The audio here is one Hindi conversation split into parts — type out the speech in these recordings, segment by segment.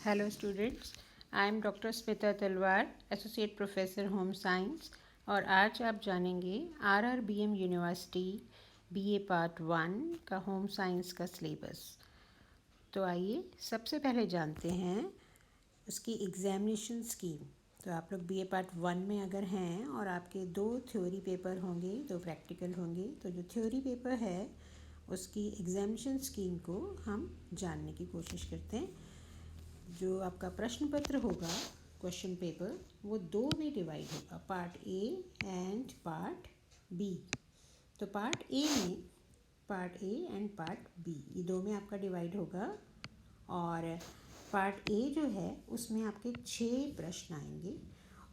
Hello students, I am doctor Smita तलवार, एसोसिएट प्रोफेसर होम साइंस। और आज आप जानेंगे आरआरबीएम यूनिवर्सिटी बीए पार्ट 1 का होम साइंस का सिलेबस। तो आइए सबसे पहले जानते हैं उसकी एग्ज़ामिनेशन स्कीम। तो आप लोग बीए पार्ट 1 में अगर हैं और आपके 2 थ्योरी पेपर होंगे, 2 प्रैक्टिकल होंगे, तो जो थ्योरी पेपर है उसकी एग्ज़ामिनेशन स्कीम को हम जानने की कोशिश करते हैं। जो आपका प्रश्न पत्र होगा, क्वेश्चन पेपर, वो 2 में डिवाइड होगा, part A and part B. तो part A and part B, ये 2 में आपका डिवाइड होगा। और पार्ट ए जो है उसमें आपके 6 प्रश्न आएंगे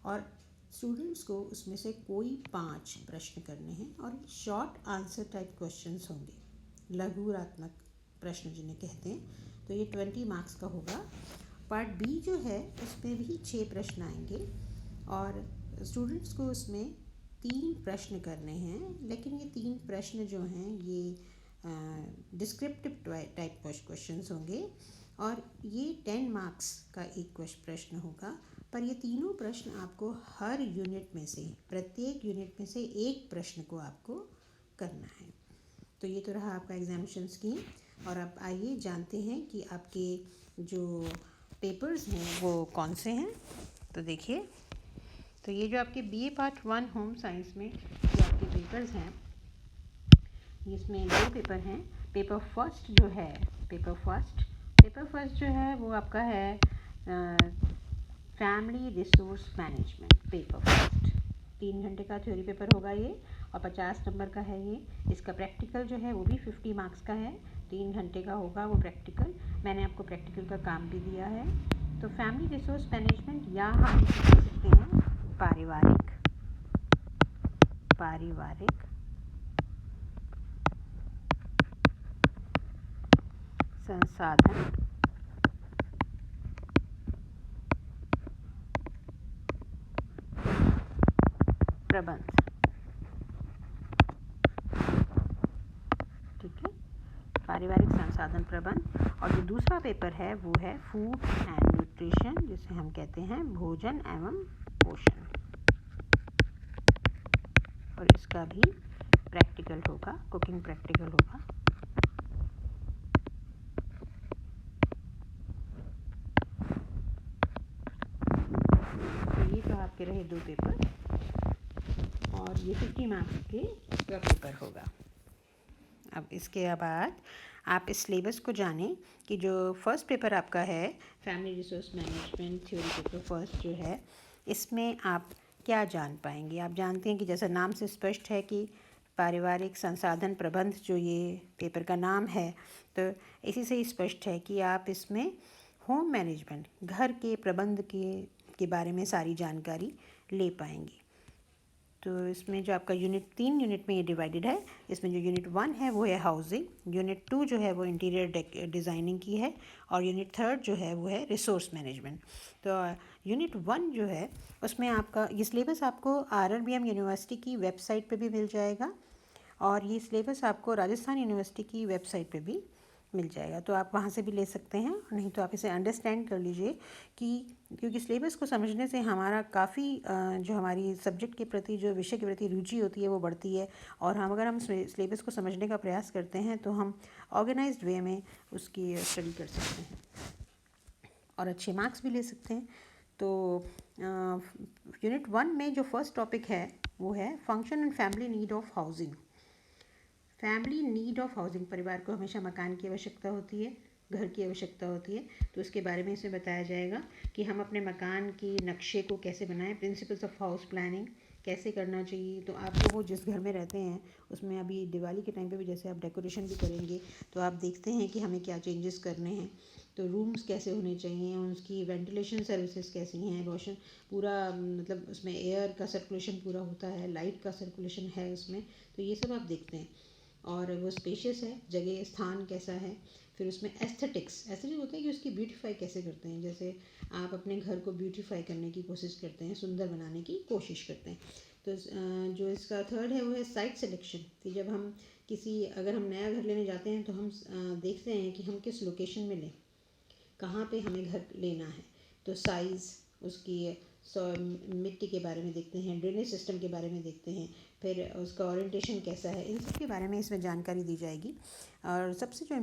और स्टूडेंट्स को उसमें से कोई 5 प्रश्न करने हैं और शॉर्ट आंसर टाइप क्वेश्चंस होंगे, लघुरात्मक प्रश्न जिन्हें कहते हैं। तो ये 20 मार्क्स का होगा। पार्ट बी जो है उसमें भी 6 प्रश्न आएंगे और स्टूडेंट्स को उसमें 3 प्रश्न करने हैं, लेकिन ये 3 प्रश्न जो हैं ये डिस्क्रिप्टिव टाइप क्वेश्चंस होंगे और ये 10 मार्क्स का एक प्रश्न होगा। पर ये तीनों प्रश्न आपको हर यूनिट में से, प्रत्येक यूनिट में से एक प्रश्न को आपको करना है। तो ये तो रहा आपका एग्जामिनेशन स्कीम। और अब आइए जानते हैं कि आपके जो पेपर्स हैं वो कौन से हैं। तो देखिए, तो ये जो आपके बीए पार्ट 1 होम साइंस में जो आपके पेपर्स हैं, इसमें 2 पेपर हैं। पेपर फर्स्ट जो है वो आपका है family resource management. Paper first 3 घंटे का थ्योरी पेपर होगा ये और 50 नंबर का है ये। इसका प्रैक्टिकल जो है वो भी 50 मार्क्स का है, 3 घंटे का होगा वो प्रैक्टिकल। मैंने आपको प्रैक्टिकल का काम भी दिया है। तो फैमिली रिसोर्स मैनेजमेंट या हम इसे कह सकते हैं पारिवारिक संसाधन प्रबंध। ठीक है, पारिवारिक संसाधन प्रबंध। और जो दूसरा पेपर है वो है फूड एंड न्यूट्रिशन, जिसे हम कहते हैं भोजन एवं पोषण। और इसका भी प्रैक्टिकल होगा, कुकिंग प्रैक्टिकल होगा। तो ये तो आपके रहे 2 पेपर और ये 50 मार्क्स के पेपर होगा। अब इसके बाद आप इस सिलेबस को जानें कि जो फर्स्ट पेपर आपका है family resource management theory paper first जो है, इसमें आप क्या जान पाएंगे। आप जानते हैं कि जैसा नाम से स्पष्ट है कि पारिवारिक संसाधन प्रबंध जो ये पेपर का नाम है, तो इसी से ही स्पष्ट है कि आप इसमें होम मैनेजमेंट, घर के प्रबंध के बारे में सारी जानकारी ले पाएंगे। तो इसमें जो आपका यूनिट 3 यूनिट में ये डिवाइडेड है। इसमें जो यूनिट 1 है वो है हाउसिंग, यूनिट 2 जो है वो इंटीरियर डिज़ाइनिंग की है और यूनिट 3 जो है वो है रिसोर्स मैनेजमेंट। तो यूनिट 1 जो है उसमें आपका ये सिलेबस आपको आरआरबीएम यूनिवर्सिटी की वेबसाइट पे भी मिल जाएगा और ये सिलेबस आपको राजस्थान यूनिवर्सिटी की वेबसाइट पे भी मिल जाएगा। तो आप वहाँ से भी ले सकते हैं, नहीं तो आप इसे अंडरस्टैंड कर लीजिए कि क्योंकि सिलेबस को समझने से हमारा काफ़ी जो हमारी सब्जेक्ट के प्रति, जो विषय के प्रति रुचि होती है वो बढ़ती है। और अगर हम सिलेबस को समझने का प्रयास करते हैं तो हम ऑर्गेनाइज्ड वे में उसकी स्टडी कर सकते हैं और अच्छे मार्क्स भी ले सकते हैं। तो यूनिट 1 में जो फर्स्ट टॉपिक है वो है function and family need of housing. Family need of housing, परिवार को हमेशा मकान की आवश्यकता होती है, घर की आवश्यकता होती है। तो उसके बारे में इसमें बताया जाएगा कि हम अपने मकान की नक्शे को कैसे बनाएं, प्रिंसिपल्स ऑफ हाउस प्लानिंग कैसे करना चाहिए। तो आपको वो जिस घर में रहते हैं उसमें अभी दिवाली के टाइम पे भी जैसे आप डेकोरेशन भी करेंगे तो आप देखते हैं कि हमें क्या चेंजेस करने हैं। तो रूम्स कैसे होने चाहिए, उसकी वेंटिलेशन सर्विसेज कैसी हैं, रोशन पूरा मतलब उसमें एयर का सर्कुलेशन पूरा होता है, लाइट का सर्कुलेशन है उसमें। तो ये सब आप देखते हैं और वो स्पेशियस है, जगह स्थान कैसा है। फिर उसमें एस्थेटिक्स होता है कि उसकी ब्यूटीफाई कैसे करते हैं। जैसे आप अपने घर को ब्यूटीफाई करने की कोशिश करते हैं, सुंदर बनाने की कोशिश करते हैं। तो जो इसका थर्ड है वो है साइट सिलेक्शन, कि जब हम अगर हम नया घर लेने जाते हैं तो हम देखते हैं कि हम किस लोकेशन में लें, कहाँ पे हमें घर लेना है, तो साइज़ उसकी, मिट्टी के बारे में देखते हैं, ड्रेनेज सिस्टम के बारे में देखते हैं, फिर उसका ओरिएंटेशन कैसा है, इन सब के बारे में इसमें जानकारी दी जाएगी। और सबसे जो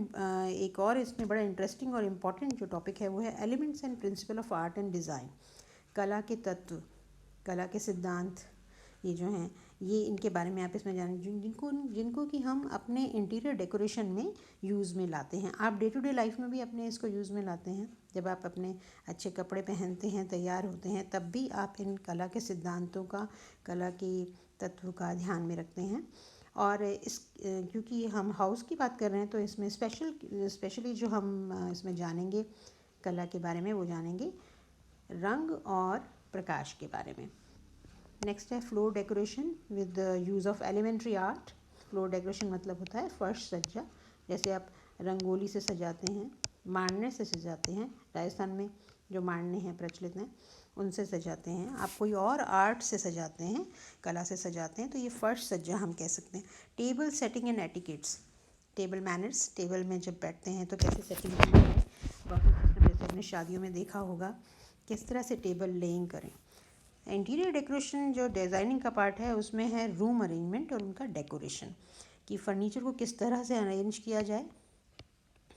एक और इसमें बड़ा इंटरेस्टिंग और इम्पॉर्टेंट जो टॉपिक है वो है elements and principle of art and design. कला के तत्व, कला के सिद्धांत, ये जो हैं ये इनके बारे में आप इसमें जानें, जिनको कि हम अपने इंटीरियर डेकोरेशन में यूज़ में लाते हैं। आप डे टू डे लाइफ में भी अपने इसको यूज़ में लाते हैं। जब आप अपने अच्छे कपड़े पहनते हैं, तैयार होते हैं, तब भी आप इन कला के सिद्धांतों का, कला के तत्व का ध्यान में रखते हैं। और क्योंकि हम हाउस की बात कर रहे हैं तो इसमें स्पेशली जो हम इसमें जानेंगे कला के बारे में, वो जानेंगे रंग और प्रकाश के बारे में। नेक्स्ट है floor decoration with use of elementary art. Floor decoration मतलब होता है फर्श सज्जा। जैसे आप रंगोली से सजाते हैं, मांडने से सजाते हैं, राजस्थान में जो मांडने हैं प्रचलित हैं उनसे सजाते हैं। आप कोई और आर्ट से सजाते हैं, कला से सजाते हैं, तो ये फर्श सज्जा हम कह सकते हैं। Table setting and etiquettes, table manners, table में जब बैठते हैं तो कैसे सेटिंग करनी है, बफे सिस्टम जैसे हमने शादियों में देखा होगा, किस तरह से टेबल लेइंग करें। इंटीरियर डेकोरेशन जो डिज़ाइनिंग का पार्ट है उसमें है रूम अरेंजमेंट और उनका डेकोरेशन, कि फर्नीचर को किस तरह से अरेंज किया जाए,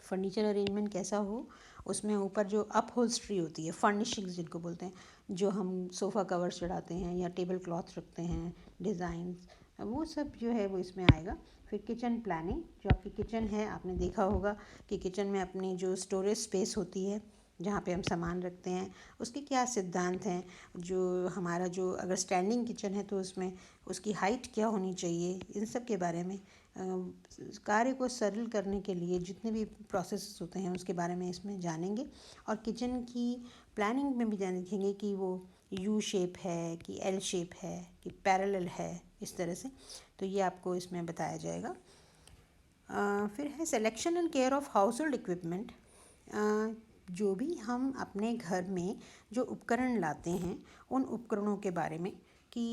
फर्नीचर अरेंजमेंट कैसा हो, उसमें ऊपर जो अपहोल्स्ट्री होती है, फर्निशिंग्स जिनको बोलते हैं, जो हम सोफ़ा कवर चढ़ाते हैं या टेबल क्लॉथ रखते हैं, डिज़ाइन, वो सब जो है वो इसमें आएगा। फिर किचन प्लानिंग, जो आपकी किचन है, आपने देखा होगा कि किचन में अपनी जो स्टोरेज स्पेस होती है जहाँ पे हम सामान रखते हैं, उसके क्या सिद्धांत हैं। जो हमारा जो अगर स्टैंडिंग किचन है तो उसमें उसकी हाइट क्या होनी चाहिए, इन सब के बारे में, कार्य को सरल करने के लिए जितने भी प्रोसेस होते हैं उसके बारे में इसमें जानेंगे। और किचन की प्लानिंग में भी जानेंगे कि वो यू शेप है कि एल शेप है कि पैरेलल है, इस तरह से। तो ये आपको इसमें बताया जाएगा। फिर है selection and care of house hold equipment. जो भी हम अपने घर में जो उपकरण लाते हैं उन उपकरणों के बारे में की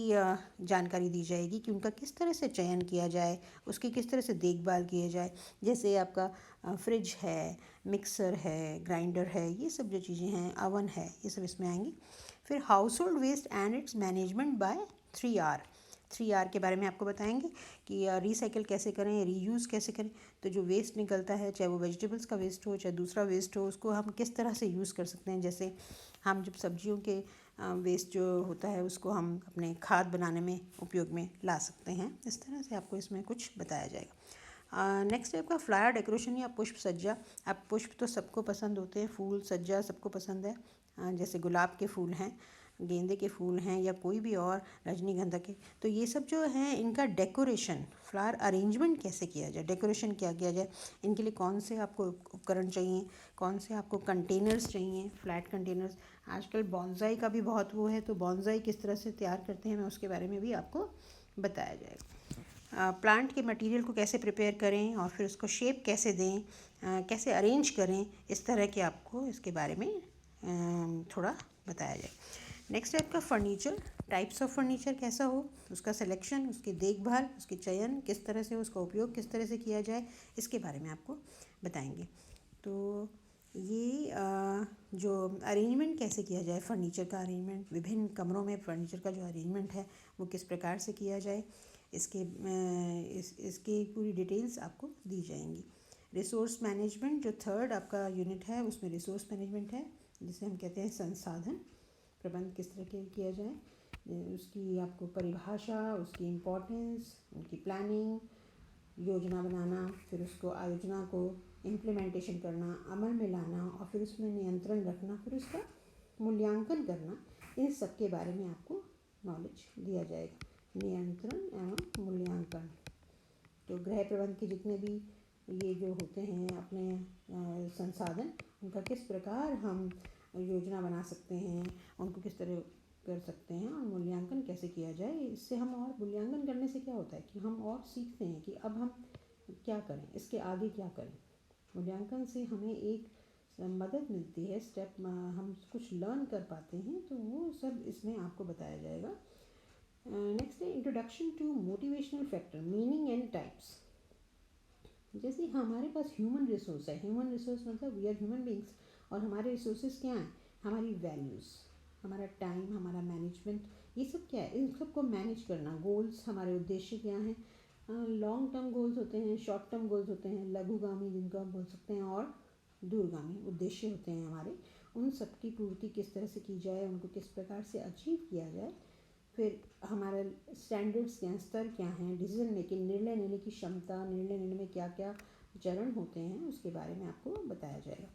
जानकारी दी जाएगी कि उनका किस तरह से चयन किया जाए, उसकी किस तरह से देखभाल किया जाए। जैसे आपका फ्रिज है, मिक्सर है, ग्राइंडर है, ये सब जो चीज़ें हैं, अवन है, ये सब इसमें आएंगी। फिर household waste and its management by 3R। 3R के बारे में आपको बताएंगे कि रिसाइकिल कैसे करें, रीयूज़ कैसे करें। तो जो वेस्ट निकलता है, चाहे वो वेजिटेबल्स का वेस्ट हो चाहे दूसरा वेस्ट हो, उसको हम किस तरह से यूज़ कर सकते हैं। जैसे हम जब सब्जियों के वेस्ट जो होता है उसको हम अपने खाद बनाने में उपयोग में ला सकते हैं। इस तरह से आपको इसमें कुछ बताया जाएगा। नेक्स्ट है आपका फ्लावर डेकोरेशन या पुष्प सज्जा। अब पुष्प तो सबको पसंद होते हैं, फूल सज्जा सबको पसंद है। जैसे गुलाब के फूल हैं, गेंदे के फूल हैं, या कोई भी और रजनीगंधा के, तो ये सब जो हैं इनका डेकोरेशन, फ्लावर अरेंजमेंट कैसे किया जाए, डेकोरेशन क्या किया जाए, इनके लिए कौन से आपको उपकरण चाहिए, कौन से आपको कंटेनर्स चाहिए, फ्लैट कंटेनर्स। आजकल बॉन्साई का भी बहुत वो है, तो बॉन्साई किस तरह से तैयार करते हैं मैं उसके बारे में भी आपको बताया जाएगा। प्लांट के मटेरियल को कैसे प्रिपेयर करें और फिर उसको शेप कैसे दें, कैसे अरेंज करें, इस तरह के आपको इसके बारे में थोड़ा बताया जाए। नेक्स्ट है आपका फर्नीचर, टाइप्स ऑफ फर्नीचर कैसा हो, उसका सिलेक्शन, उसकी देखभाल, उसके चयन किस तरह से, उसका उपयोग किस तरह से किया जाए, इसके बारे में आपको बताएंगे। तो ये जो अरेंजमेंट कैसे किया जाए, फर्नीचर का अरेंजमेंट, विभिन्न कमरों में फर्नीचर का जो अरेंजमेंट है वो किस प्रकार से किया जाए, इसकी पूरी डिटेल्स आपको दी जाएंगी। रिसोर्स मैनेजमेंट जो थर्ड आपका यूनिट है उसमें रिसोर्स मैनेजमेंट है, जिसे हम कहते हैं संसाधन प्रबंध किस तरह के किया जाए, उसकी आपको परिभाषा, उसकी इम्पोर्टेंस, उनकी प्लानिंग, योजना बनाना, फिर उसको आयोजना को इम्प्लीमेंटेशन करना, अमल में लाना, और फिर उसमें नियंत्रण रखना, फिर उसका मूल्यांकन करना, इन सब के बारे में आपको नॉलेज दिया जाएगा। नियंत्रण एवं मूल्यांकन, तो गृह प्रबंध के जितने भी ये जो होते हैं अपने संसाधन, उनका किस प्रकार हम योजना बना सकते हैं, उनको किस तरह कर सकते हैं, और मूल्यांकन कैसे किया जाए। इससे हम, और मूल्यांकन करने से क्या होता है कि हम और सीखते हैं कि अब हम क्या करें, इसके आगे क्या करें। मूल्यांकन से हमें एक मदद मिलती है, स्टेप हम कुछ लर्न कर पाते हैं, तो वो सब इसमें आपको बताया जाएगा। नेक्स्ट है introduction to motivational factor, meaning and types. जैसे हमारे पास ह्यूमन रिसोर्स है, ह्यूमन रिसोर्स मतलब वी आर ह्यूमन बींग्स, और हमारे रिसोर्सेज क्या हैं, हमारी वैल्यूज़, हमारा टाइम, हमारा मैनेजमेंट, ये सब क्या है, इन सबको मैनेज करना। गोल्स, हमारे उद्देश्य क्या हैं, लॉन्ग टर्म गोल्स होते हैं, शॉर्ट टर्म गोल्स होते हैं, लघुगामी जिनको आप बोल सकते हैं, और दूरगामी उद्देश्य होते हैं हमारे। उन सब की पूर्ति किस तरह से की जाए, उनको किस प्रकार से अचीव किया जाए। फिर हमारा स्टैंडर्ड्स क्या हैं, स्तर क्या हैं, डिसीजन मेकिंग, निर्णय लेने की क्षमता, निर्णय लेने में क्या क्या चरण होते हैं, उसके बारे में आपको बताया जाएगा।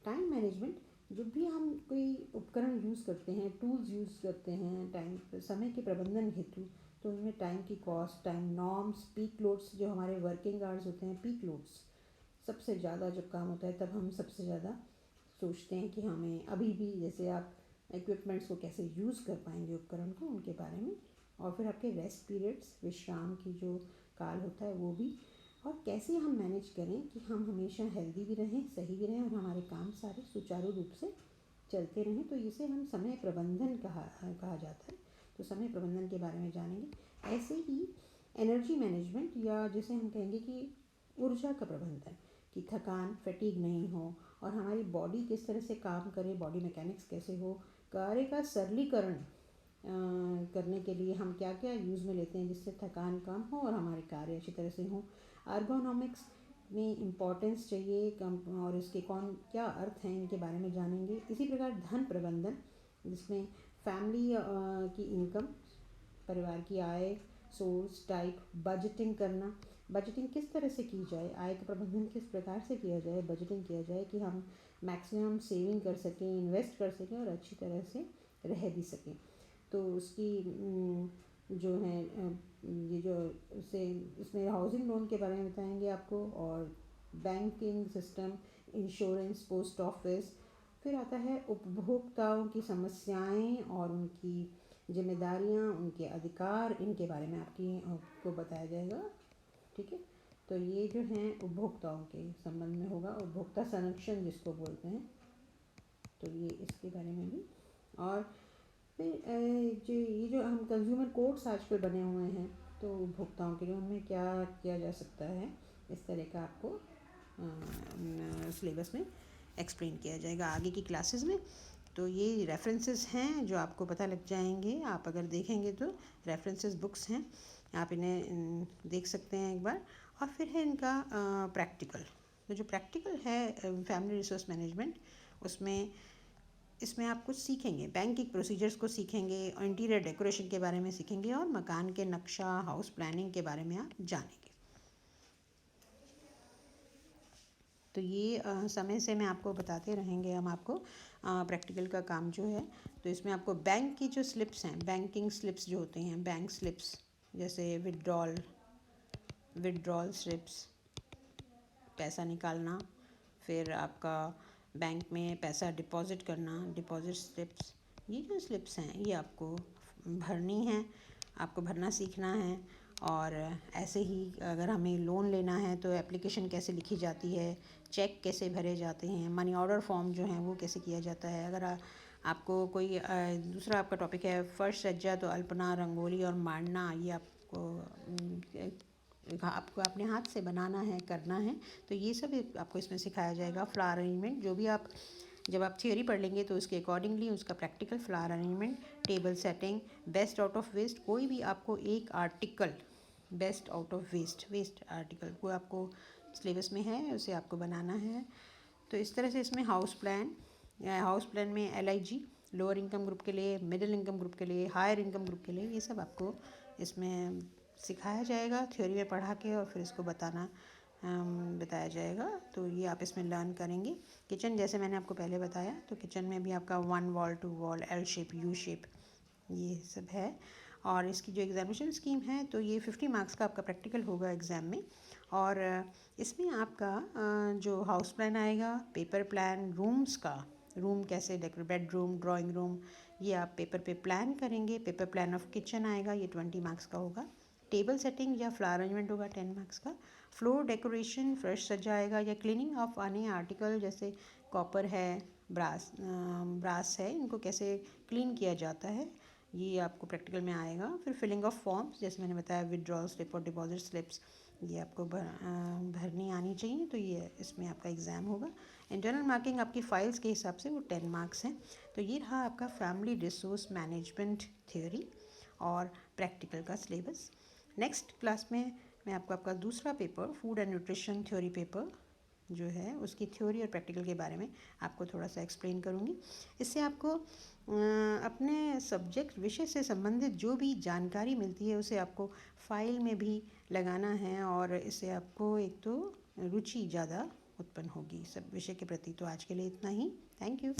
टाइम मैनेजमेंट, जब भी हम कोई उपकरण यूज़ करते हैं, टूल्स यूज़ करते हैं टाइम समय के प्रबंधन हेतु, तो उनमें टाइम की cost, time norms, peak loads, जो हमारे वर्किंग आवर्स होते हैं, पीक लोड्स, सबसे ज़्यादा जब काम होता है तब हम सबसे ज़्यादा सोचते हैं कि हमें अभी भी, जैसे आप इक्विपमेंट्स को कैसे यूज़ कर पाएंगे, उपकरण को, उनके बारे में। और फिर आपके रेस्ट पीरियड्स, विश्राम की जो काल होता है वो भी, और कैसे हम मैनेज करें कि हम हमेशा हेल्दी भी रहें, सही भी रहें, और हमारे काम सारे सुचारू रूप से चलते रहें। तो इसे हम समय प्रबंधन कहा जाता है। तो समय प्रबंधन के बारे में जानेंगे। ऐसे ही एनर्जी मैनेजमेंट, या जैसे हम कहेंगे कि ऊर्जा का प्रबंधन, कि थकान, फैटीग नहीं हो, और हमारी बॉडी किस तरह से काम करे, बॉडी मैकेनिक्स कैसे हो, कार्य का सरलीकरण करने के लिए हम क्या क्या यूज़ में लेते हैं जिससे थकान कम हो और हमारे कार्य अच्छी तरह से हों। अर्गोनॉमिक्स में इम्पोर्टेंस चाहिए कम, और इसके कौन क्या अर्थ हैं, इनके बारे में जानेंगे। इसी प्रकार धन प्रबंधन, जिसमें फैमिली की इनकम, परिवार की आय, सोर्स टाइप, बजटिंग करना, बजटिंग किस तरह से की जाए, आय का प्रबंधन किस प्रकार से किया जाए, बजटिंग किया जाए कि हम मैक्सिमम सेविंग कर सकें, इन्वेस्ट कर सकें और अच्छी तरह से रह भी सकें। तो उसकी जो है ये जो से इसमें हाउसिंग लोन के बारे में बताएंगे आपको, और banking system, insurance, post office. फिर आता है उपभोक्ताओं की समस्याएं और उनकी जिम्मेदारियां, उनके अधिकार, इनके बारे में आपको बताया जाएगा। ठीक है, तो ये जो हैं उपभोक्ताओं के संबंध में होगा, उपभोक्ता संरक्षण जिसको बोलते हैं, तो ये इसके बारे में भी। और फिर ये जो हम कंज्यूमर कोड्स आजकल बने हुए हैं, तो उपभोक्ताओं के लिए उनमें क्या किया जा सकता है, इस तरह का आपको सिलेबस में एक्सप्लेन किया जाएगा आगे की क्लासेस में। तो ये रेफरेंसेस हैं जो आपको पता लग जाएंगे, आप अगर देखेंगे तो रेफरेंसेस बुक्स हैं, आप इन्हें देख सकते हैं एक बार। और फिर है इनका प्रैक्टिकल, तो जो प्रैक्टिकल है फैमिली रिसोर्स मैनेजमेंट, उसमें इसमें आप कुछ सीखेंगे, बैंकिंग प्रोसीजर्स को सीखेंगे, और इंटीरियर डेकोरेशन के बारे में सीखेंगे, और मकान के नक्शा, हाउस प्लानिंग के बारे में आप जानेंगे। तो ये समय से मैं आपको बताते रहेंगे हम आपको प्रैक्टिकल का काम जो है। तो इसमें आपको बैंक की जो स्लिप्स हैं, बैंकिंग स्लिप्स जो होते हैं, बैंक स्लिप्स, जैसे विड्रॉल स्लिप्स, पैसा निकालना, फिर आपका बैंक में पैसा डिपॉजिट करना, डिपॉजिट स्लिप्स, ये जो स्लिप्स हैं ये आपको भरनी है, आपको भरना सीखना है। और ऐसे ही अगर हमें लोन लेना है तो एप्लीकेशन कैसे लिखी जाती है, चेक कैसे भरे जाते हैं, मनी ऑर्डर फॉर्म जो हैं वो कैसे किया जाता है। अगर आपको कोई दूसरा आपका टॉपिक है फर्श सज्जा, तो अल्पना, रंगोली और मांडना, ये आपको अपने हाथ से बनाना है, करना है। तो ये सब आपको इसमें सिखाया जाएगा। फ्लावर अरेंजमेंट, जो भी आप जब आप थियोरी पढ़ लेंगे तो उसके अकॉर्डिंगली उसका practical, flower arrangement, table setting, best out of waste, कोई भी आपको एक article best out of waste article को आपको सिलेबस में है, उसे आपको बनाना है। तो इस तरह से इसमें हाउस प्लान में LIG, लोअर इनकम ग्रुप के लिए, मिडिल इनकम ग्रुप के लिए, हायर इनकम ग्रुप के लिए, ये सब आपको इसमें सिखाया जाएगा थ्योरी में पढ़ा के, और फिर इसको बताया जाएगा। तो ये आप इसमें लर्न करेंगे। किचन, जैसे मैंने आपको पहले बताया, तो किचन में भी आपका 1 wall, 2 wall, L shape, U shape, ये सब है। और इसकी जो एग्ज़ामिनेशन स्कीम है, तो ये 50 मार्क्स का आपका प्रैक्टिकल होगा एग्ज़ाम में। और इसमें आपका जो हाउस प्लान आएगा, पेपर प्लान, रूम्स का, रूम कैसे बेडरूम, ड्राइंग रूम, ये आप पेपर पे प्लान करेंगे। पेपर प्लान ऑफ किचन आएगा, ये 20 मार्क्स का होगा। टेबल सेटिंग या फ्लावर अरेंजमेंट होगा 10 मार्क्स का। फ्लोर डेकोरेशन, फर्श सजाएगा, या क्लीनिंग ऑफ अन्य आर्टिकल जैसे कॉपर है, ब्रास है, इनको कैसे क्लीन किया जाता है, ये आपको प्रैक्टिकल में आएगा। फिर फिलिंग ऑफ फॉर्म्स, जैसे मैंने बताया विड्रॉल स्लिप और डिपॉजिट स्लिप्स, ये आपको भरनी आनी चाहिए। तो ये इसमें आपका एग्ज़ाम होगा। इंटरनल मार्किंग आपकी फ़ाइल्स के हिसाब से वो 10 मार्क्स हैं। तो ये रहा आपका फैमिली रिसोर्स मैनेजमेंट थ्योरी और प्रैक्टिकल का सिलेबस। नेक्स्ट क्लास में मैं आपको आपका दूसरा paper food and nutrition theory paper जो है उसकी थ्योरी और प्रैक्टिकल के बारे में आपको थोड़ा सा एक्सप्लेन करूँगी। इससे आपको अपने सब्जेक्ट विषय से संबंधित जो भी जानकारी मिलती है उसे आपको फाइल में भी लगाना है और इससे आपको एक तो रुचि ज़्यादा उत्पन्न होगी सब विषय के प्रति। तो आज के लिए इतना ही। Thank you.